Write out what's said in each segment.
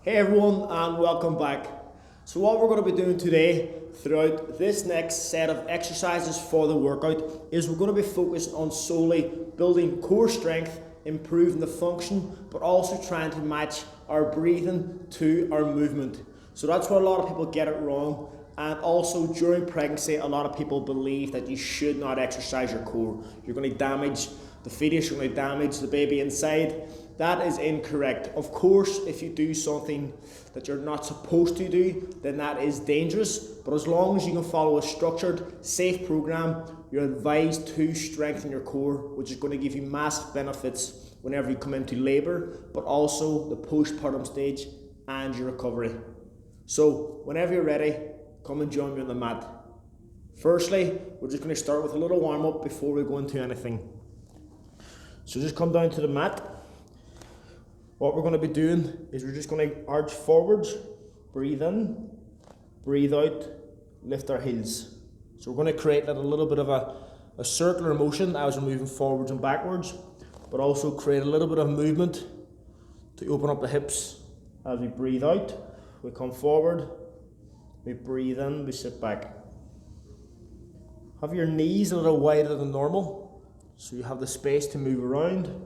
Hey everyone, and welcome back. So what we're going to be doing today throughout this next set of exercises for the workout is we're going to be focused on solely building core strength, improving the function, but also trying to match our breathing to our movement. So that's where a lot of people get it wrong. And also during pregnancy, a lot of people believe that you should not exercise your core. You're going to damage the fetus, you're going to damage the baby inside. That is incorrect. Of course, if you do something that you're not supposed to do, then that is dangerous. But as long as you can follow a structured, safe program, you're advised to strengthen your core, which is going to give you massive benefits whenever you come into labour, but also the postpartum stage and your recovery. So whenever you're ready, come and join me on the mat. Firstly, we're just going to start with a little warm up before we go into anything. So just come down to the mat. What we're going to be doing is we're just going to arch forwards, breathe in, breathe out, lift our heels. So we're going to create a little bit of a circular motion as we're moving forwards and backwards, but also create a little bit of movement to open up the hips. As we breathe out, we come forward, we breathe in, we sit back. Have your knees a little wider than normal, so you have the space to move around.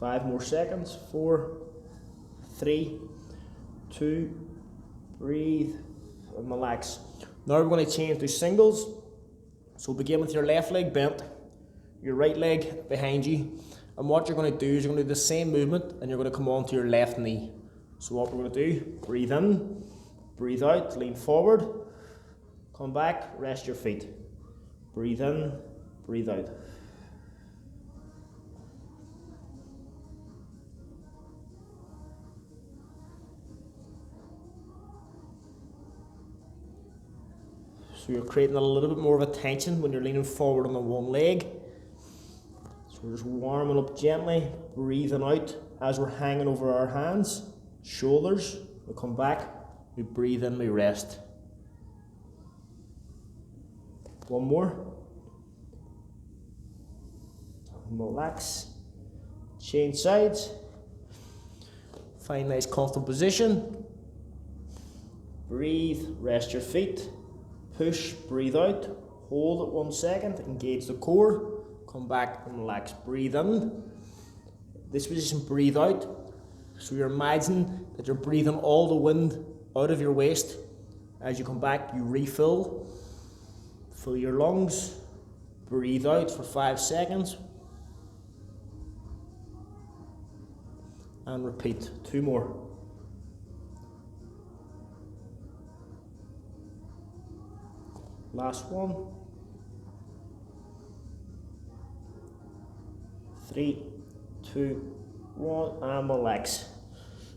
Five more seconds. 4, 3, 2, breathe and relax. Now we're going to change to singles. So begin with your left leg bent, your right leg behind you, and what you're going to do is you're going to do the same movement and you're going to come onto your left knee. So what we're going to do, breathe in, breathe out, lean forward, come back, rest your feet. Breathe in, breathe out. So you're creating a little bit more of a tension when you're leaning forward on the one leg. So we're just warming up gently, breathing out as we're hanging over our hands, shoulders. We come back, we breathe in, we rest. One more. Relax. Change sides. Find a nice comfortable position. Breathe, rest your feet. Push, breathe out, hold it 1 second, engage the core, come back and relax, breathe in. This position, breathe out. So you're imagining that you're breathing all the wind out of your waist. As you come back, you refill, fill your lungs, breathe out for 5 seconds, and repeat. 2 more. Last one. 3, 2, 1, and relax.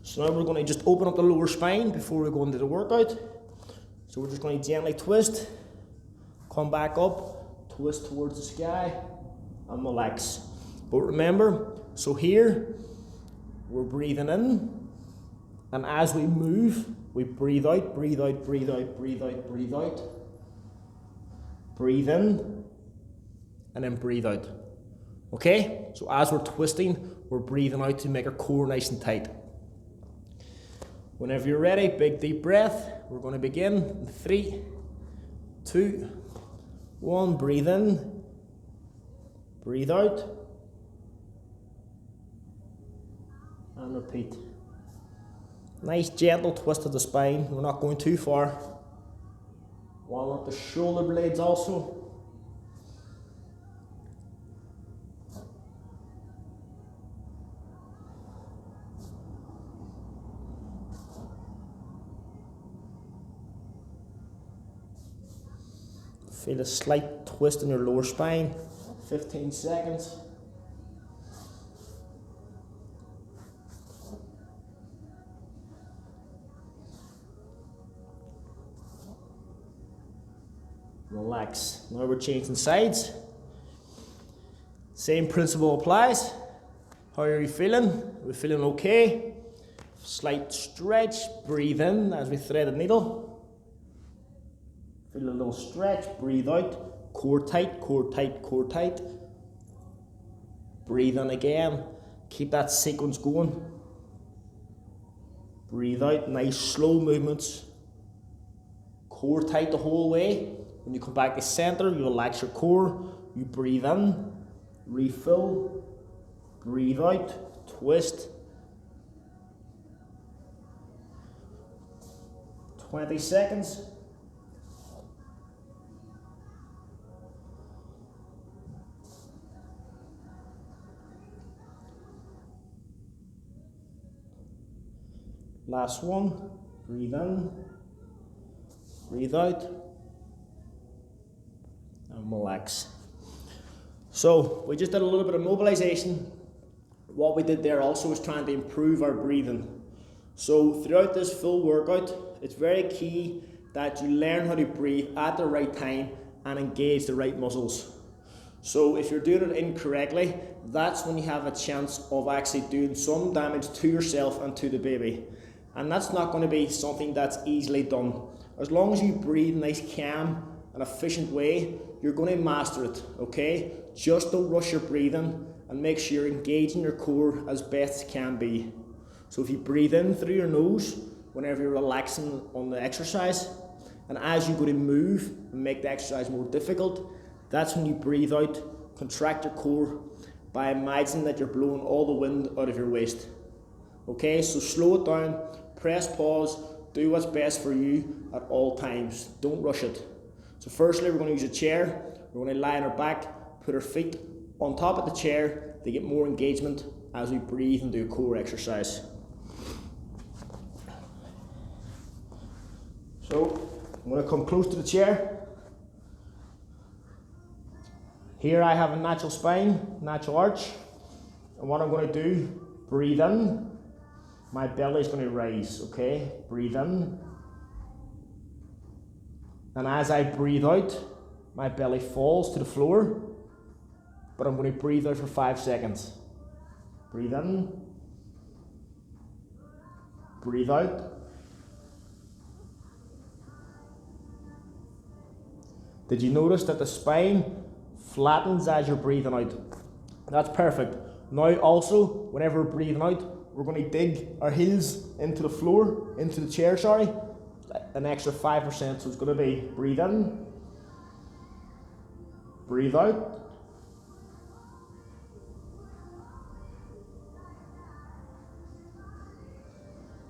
So now we're going to just open up the lower spine before we go into the workout. So we're just going to gently twist, come back up, twist towards the sky, and relax. But remember, so here, we're breathing in, and as we move, we breathe out, breathe out, breathe out, breathe out, breathe out. Breathe in, and then breathe out. Okay? So as we're twisting, we're breathing out to make our core nice and tight. Whenever you're ready, big deep breath. We're going to begin in 3, 2, 1. Breathe in, breathe out, and repeat. Nice gentle twist of the spine. We're not going too far. Warm up the shoulder blades also. Feel a slight twist in your lower spine. 15 seconds. relax. Now we're changing sides. Same principle applies. How are you feeling? Are we feeling okay? Slight stretch, breathe in as we thread the needle. Feel a little stretch, breathe out. Core tight, core tight, core tight. Breathe in again. Keep that sequence going. Breathe out, nice slow movements. Core tight the whole way. When you come back to center, you relax your core. You breathe in, refill, breathe out, twist. 20 seconds. Last one. Breathe in, breathe out, and relax. So we just did a little bit of mobilization. What we did there also was trying to improve our breathing. So throughout this full workout, it's very key that you learn how to breathe at the right time and engage the right muscles. So if you're doing it incorrectly, that's when you have a chance of actually doing some damage to yourself and to the baby. And that's not going to be something that's easily done. As long as you breathe in a nice, calm and efficient way, you're going to master it, okay? Just don't rush your breathing and make sure you're engaging your core as best as can be. So if you breathe in through your nose whenever you're relaxing on the exercise, and as you go to move and make the exercise more difficult, that's when you breathe out, contract your core by imagining that you're blowing all the wind out of your waist. Okay, so slow it down, press pause, do what's best for you at all times. Don't rush it. So firstly, we're going to use a chair. We're going to lie on our back, put our feet on top of the chair to get more engagement as we breathe and do a core exercise. So I'm going to come close to the chair. Here I have a natural spine, natural arch. And what I'm going to do, breathe in. My belly is going to rise, okay? Breathe in. And as I breathe out, my belly falls to the floor. But I'm going to breathe out for 5 seconds. Breathe in. Breathe out. Did you notice that the spine flattens as you're breathing out? That's perfect. Now also, whenever we're breathing out, we're going to dig our heels into the floor, into the chair, sorry, an extra 5%. So it's going to be breathe in, breathe out.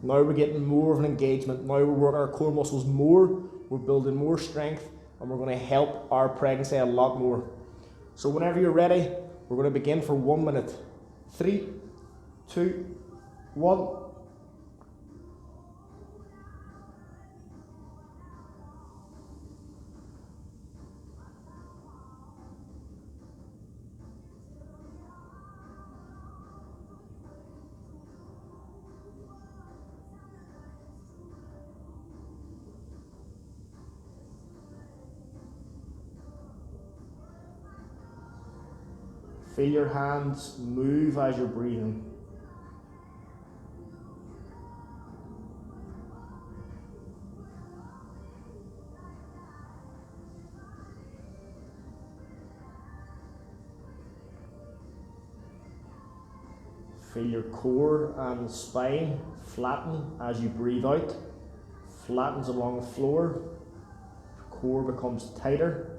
Now we're getting more of an engagement. Now we're working our core muscles more, we're building more strength, and we're going to help our pregnancy a lot more. So whenever you're ready, we're going to begin for 1 minute. 3, 2, 1. Feel your hands move as you're breathing. Feel your core and spine flatten as you breathe out. Flattens along the floor. Core becomes tighter.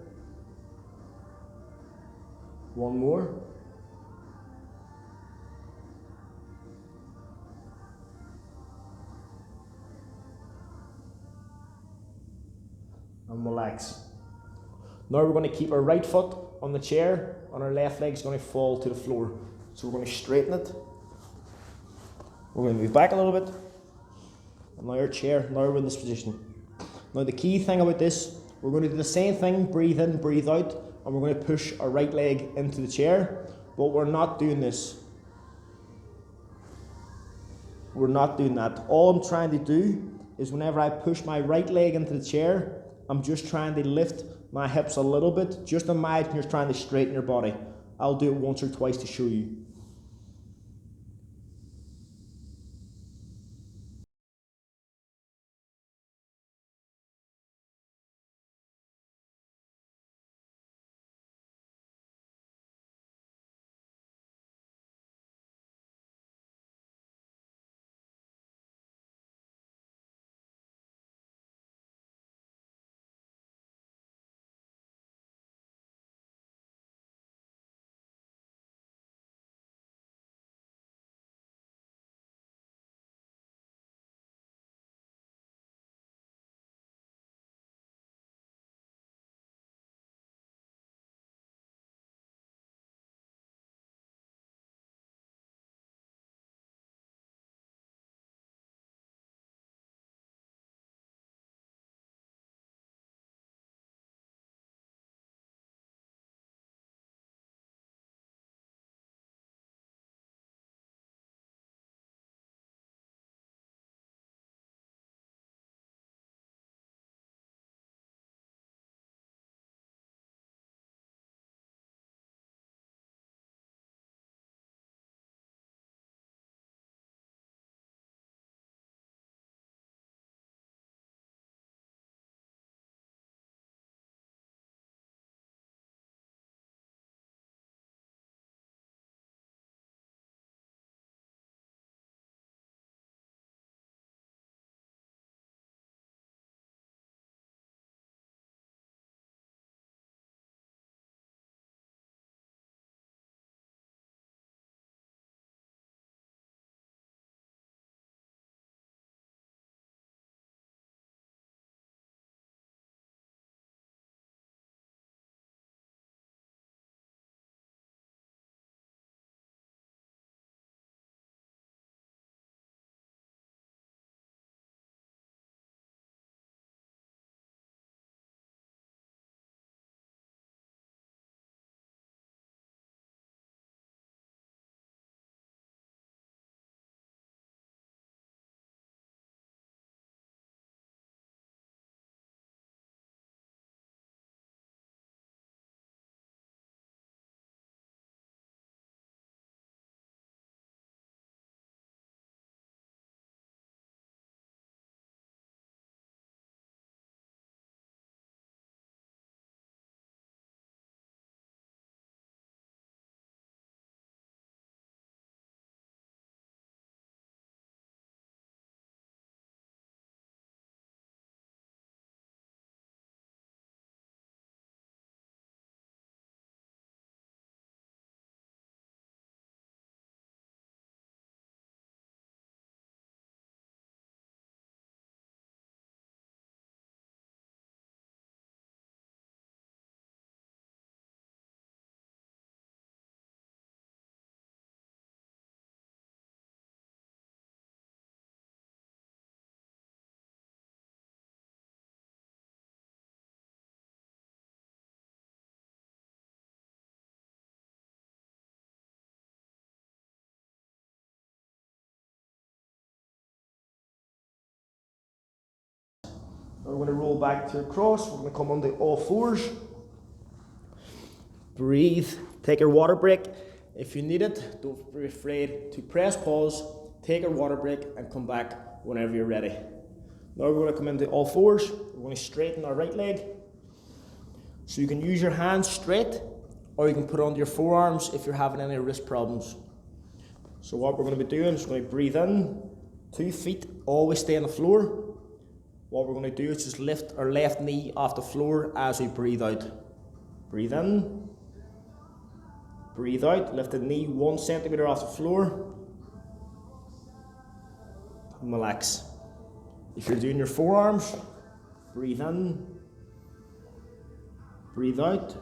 One more. And relax. Now we're going to keep our right foot on the chair and our left leg is going to fall to the floor. So we're going to straighten it. We're going to move back a little bit. And now our chair, now we're in this position. Now the key thing about this, we're going to do the same thing, breathe in, breathe out, and we're going to push our right leg into the chair, but we're not doing this. We're not doing that. All I'm trying to do is whenever I push my right leg into the chair, I'm just trying to lift my hips a little bit. Just imagine you're trying to straighten your body. I'll do it once or twice to show you. We're going to roll back to across. We're going to come onto all fours. Breathe. Take your water break. If you need it, don't be afraid to press pause, take your water break, and come back whenever you're ready. Now we're going to come into all fours. We're going to straighten our right leg. So you can use your hands straight, or you can put it onto your forearms if you're having any wrist problems. So what we're going to be doing is going to breathe in, 2 feet, always stay on the floor. What we're going to do is just lift our left knee off the floor as we breathe out. Breathe in, breathe out, lift the knee 1 centimeter off the floor, and relax. If you're doing your forearms, breathe in, breathe out,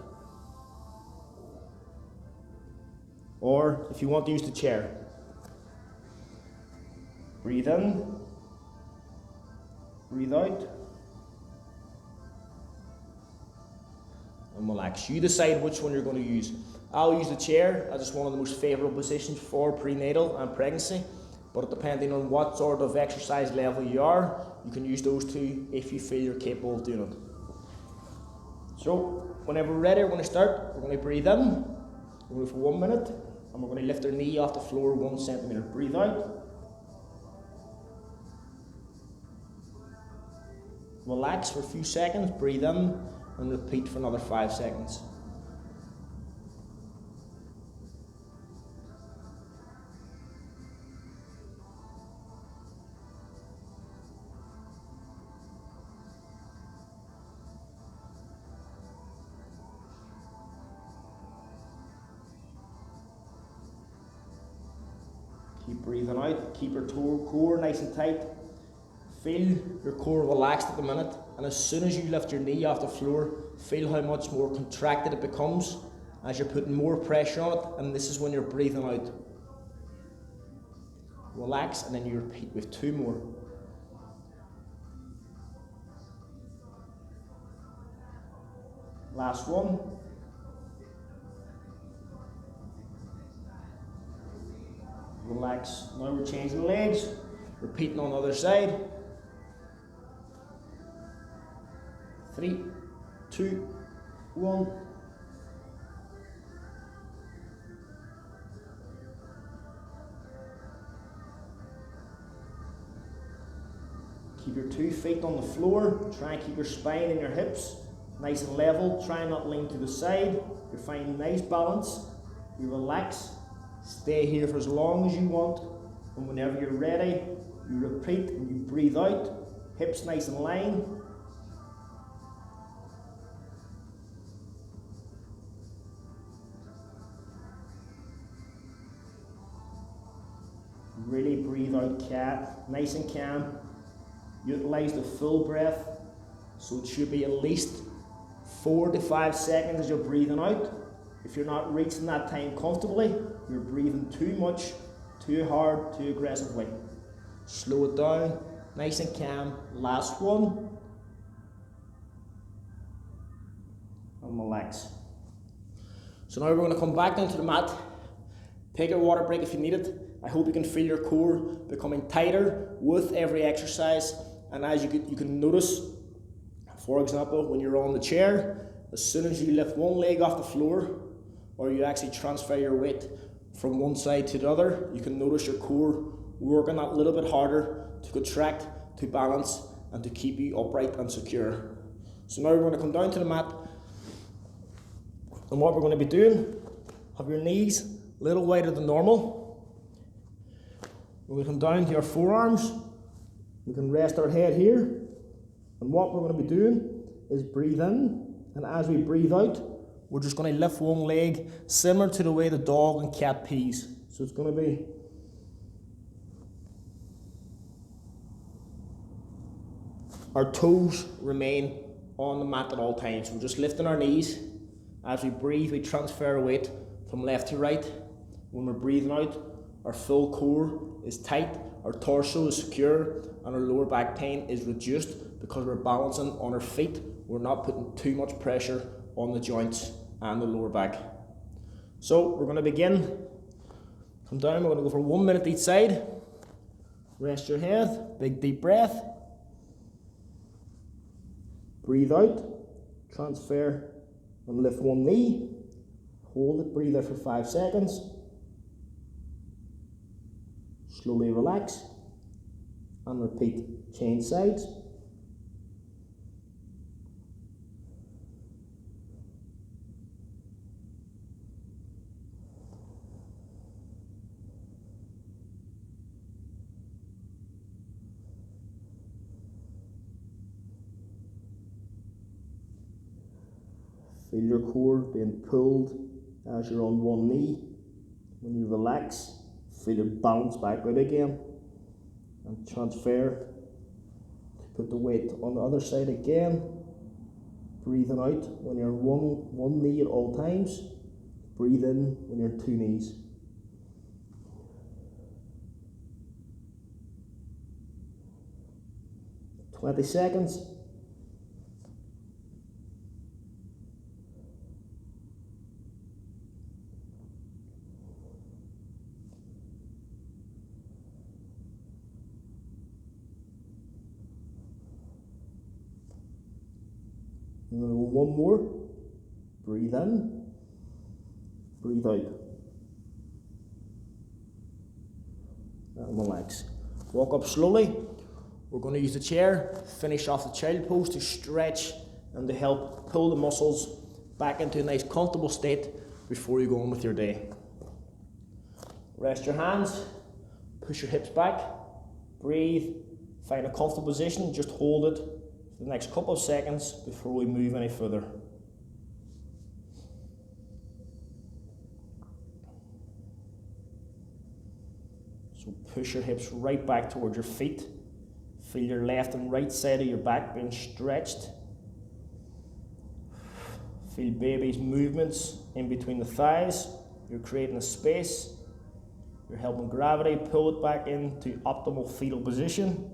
or if you want to use the chair, breathe in, breathe out, and relax. You decide which one you're going to use. I'll use the chair as it's one of the most favourable positions for prenatal and pregnancy, but depending on what sort of exercise level you are, you can use those two if you feel you're capable of doing it. So whenever we're ready, we're going to start. We're going to breathe in, we'll go for 1 minute, and we're going to lift our knee off the floor 1 centimeter. Breathe out. Relax for a few seconds, breathe in, and repeat for another 5 seconds. Keep breathing out, keep your core nice and tight. Feel your core relaxed at the minute, and as soon as you lift your knee off the floor, feel how much more contracted it becomes as you're putting more pressure on it, and this is when you're breathing out. Relax, and then you repeat with 2 more. Last one. Relax. Now we're changing legs, repeating on the other side. 3, 2, 1. Keep your 2 feet on the floor. Try and keep your spine and your hips nice and level. Try not to lean to the side. You're finding nice balance. You relax. Stay here for as long as you want. And whenever you're ready, you repeat and you breathe out. Hips nice in line. Really breathe out, cat, nice and calm. Utilize the full breath, so it should be at least 4 to 5 seconds as you're breathing out. If you're not reaching that time comfortably, you're breathing too much, too hard, too aggressively. Slow it down, nice and calm. Last one. And relax. So now we're going to come back down to the mat. Take a water break if you need it. I hope you can feel your core becoming tighter with every exercise. And as you can notice, for example, when you're on the chair, as soon as you lift one leg off the floor, or you actually transfer your weight from one side to the other, you can notice your core working that little bit harder to contract, to balance, and to keep you upright and secure. So now we're going to come down to the mat. And what we're going to be doing, have your knees a little wider than normal. We're going to come down to our forearms. We can rest our head here. And what we're going to be doing is breathe in. And as we breathe out, we're just going to lift one leg, similar to the way the dog and cat pees. So it's going to be our toes remain on the mat at all times. We're just lifting our knees. As we breathe, we transfer weight from left to right. When we're breathing out, our full core is tight, our torso is secure, and our lower back pain is reduced because we're balancing on our feet. We're not putting too much pressure on the joints and the lower back. So we're going to begin. Come down, we're going to go for 1 minute each side. Rest your head, big deep breath. Breathe out, transfer and lift one knee. Hold it, breathe out for 5 seconds. Slowly relax and repeat. Change sides. Feel your core being pulled as you're on one knee. When you relax, feel it bounce back out again and transfer to put the weight on the other side again. Breathing out when you're on one knee at all times. Breathe in when you're on 2 knees. "20 seconds. I'm going to go one more. Breathe in, breathe out. And relax. Walk up slowly. We're going to use the chair, finish off the child pose to stretch and to help pull the muscles back into a nice comfortable state before you go on with your day. Rest your hands, push your hips back, breathe, find a comfortable position, just hold it for the next couple of seconds before we move any further. So push your hips right back towards your feet. Feel your left and right side of your back being stretched. Feel baby's movements in between the thighs. You're creating a space. You're helping gravity pull it back into optimal fetal position.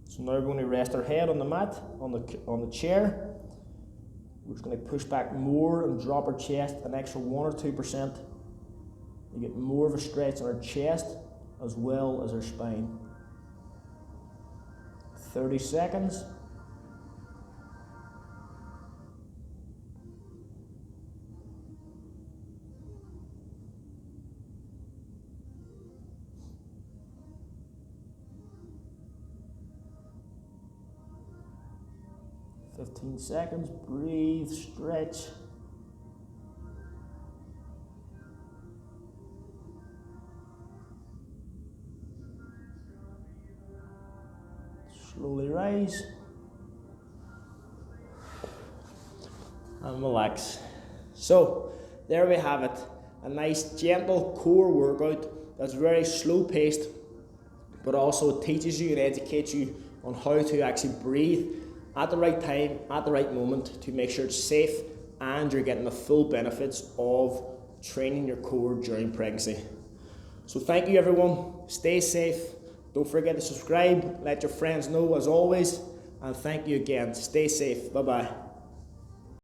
So now we're going to rest our head on the mat, on the chair. We're just going to push back more and drop our chest an extra 1 or 2%. You get more of a stretch in our chest as well as our spine. 30 seconds. Fifteen seconds. Breathe, stretch. Slowly rise and relax. So there we have it, a nice gentle core workout that's very slow paced, but also teaches you and educates you on how to actually breathe at the right time, at the right moment, to make sure it's safe and you're getting the full benefits of training your core during pregnancy. So thank you everyone, stay safe. Don't forget to subscribe, let your friends know as always, and thank you again. Stay safe. Bye-bye.